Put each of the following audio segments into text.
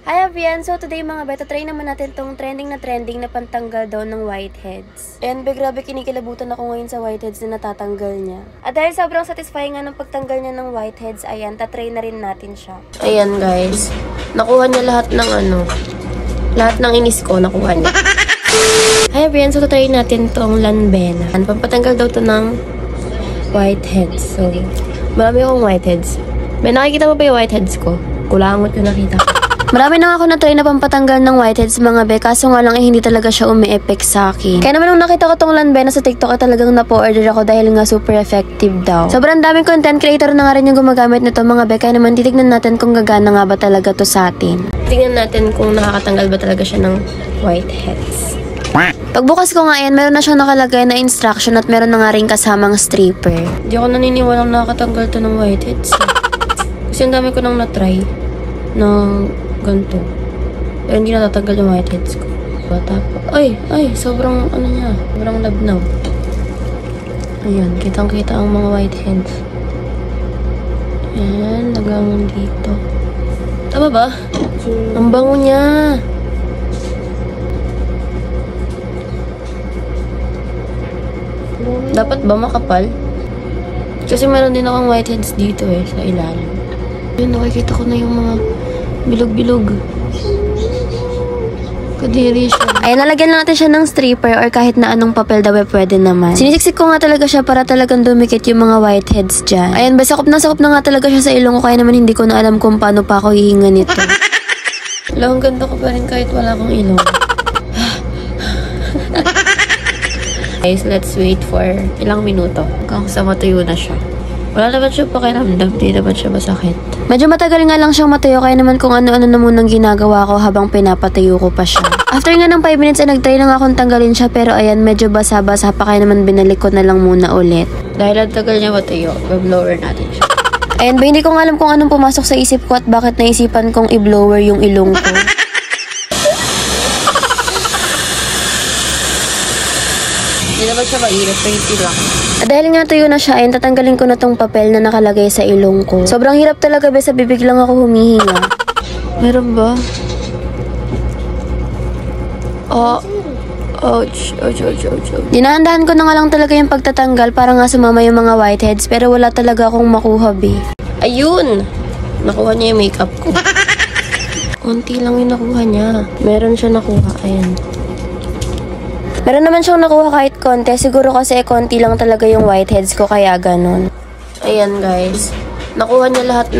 Hi everyone! So today mga beta, try naman natin tong trending na pantanggal daw ng whiteheads. And grabe kinikilabutan ako ngayon sa whiteheads na natatanggal niya. At dahil sobrang satisfying nga ng pagtanggal niya ng whiteheads, ayan, tatry na rin natin siya. Ayan guys, nakuha niya lahat ng inis ko, nakuha niya. Hi everyone! So try natin tong Lanbena. Pampatanggal daw to ng whiteheads. So, marami akong whiteheads. May nakikita mo ba yung whiteheads ko? Kulangot yung nakita ko. Marami na ako na-try na pampatanggal ng whiteheads mga be, kaso nga lang hindi talaga siya umi-effect sa akin. Kaya naman nung nakita ko tong Lanbena sa TikTok talagang napo-order ako dahil nga super effective daw. Sobrang daming content creator na nga rin yung gumagamit nito mga be, kaya naman titignan natin kung gagana nga ba talaga to sa atin. Tingnan natin kung nakakatanggal ba talaga siya ng whiteheads. Pagbukas ko nga ayan, meron na siyang nakalagay na instruction at meron na nga rin kasamang stripper. Hindi ako naniniwalang nakakatanggal to ng whiteheads. Kasi ang dami ko nang na-try ng ganito. Pero hindi natatanggal yung whiteheads ko. Bata pa. Ay, sobrang ano niya. Sobrang labnaw. Ayan, kitang-kita ang mga whiteheads. Ayan, nagangon dito. Tama ba? Ang bango niya. Dapat ba makapal? Kasi meron din akong whiteheads dito sa ilalim. Ayan, nakikita ko na yung mga bilog-bilog. Kadiri siya. Ayan, nalagyan lang natin siya ng stripper or kahit na anong papel daw pwede naman. Sinisiksik ko nga talaga siya para talagang dumikit yung mga whiteheads dyan. Ayan, sakop na nga talaga siya sa ilong ko, kaya naman hindi ko na alam kung paano pa ako hihinga nito. Alam, ang ganda ko pa rin kahit wala akong ilong. Guys, let's wait for ilang minuto hanggang sa matuyo na siya. Wala naman siya pakiramdam, di naman siya masakit. Medyo matagal nga lang siyang matuyo, kaya naman kung ano-ano na munang ginagawa ko habang pinapatuyo ko pa siya. After nga ng 5 minutes ay nagtry na nga akong tanggalin siya, pero ayan, medyo basa-basa pa, kaya naman binalik ko na lang muna ulit. Dahil ang tagal niya matuyo, i-blower natin siya. Ayan ba, hindi ko nga alam kung anong pumasok sa isip ko at bakit naisipan kong i-blower yung ilong ko. Hindi naman siya mainit, painty lang. At dahil nga tuyo na siya, ayun, tatanggalin ko na tong papel na nakalagay sa ilong ko. Sobrang hirap talaga, be, sa bibig lang ako humihinga. Meron ba? Ouch. Dinahandahan ko na nga lang talaga yung pagtatanggal para nga sumama yung mga whiteheads, pero wala talaga akong makuha, be. Ayun! Nakuha niya yung makeup ko. Konti lang yung nakuha niya. Meron siya nakuha, ayan. Meron naman siyang nakuha kahit konti. Siguro kasi konti lang talaga yung whiteheads ko, kaya ganun. Ayan guys. Nakuha niya lahat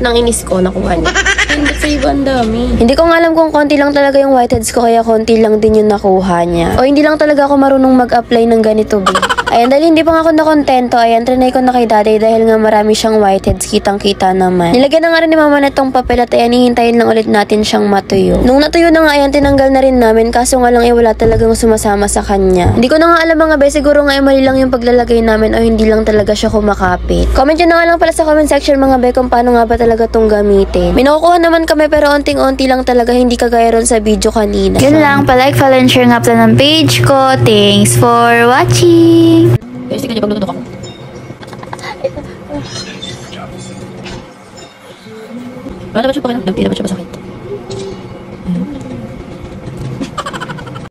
ng inis ko, nakuha niya. Hindi sa iba ang dami. Hindi ko nga alam kung konti lang talaga yung whiteheads ko, kaya konti lang din yung nakuha niya. O hindi lang talaga ako marunong mag-apply ng ganito, be. Ayan, dahil hindi pa nga ako nakontento, ayan, trinay ko na kay daddy dahil nga marami siyang whiteheads, kitang-kita naman. Nilagyan na nga rin ni mama na itong papel at ayan, hihintayin lang ulit natin siyang matuyo. Nung natuyo na nga, ayan, tinanggal na rin namin, kaso nga lang wala talagang sumasama sa kanya. Hindi ko na nga alam mga be, siguro nga mali lang yung paglalagay namin o hindi lang talaga siya kumakapit. Comment nyo na nga lang pala sa comment section mga be kung paano nga ba talaga itong gamitin. Minukuha naman kami pero onting-onti lang talaga, hindi kagaya ron sa video kanina. Yun lang, palike, follow, and share nga pala ng page ko. Thanks for watching! Guys, tingnan niyo pagluto ko. Wala naman siya pakiramdam, hindi naman siya masakit.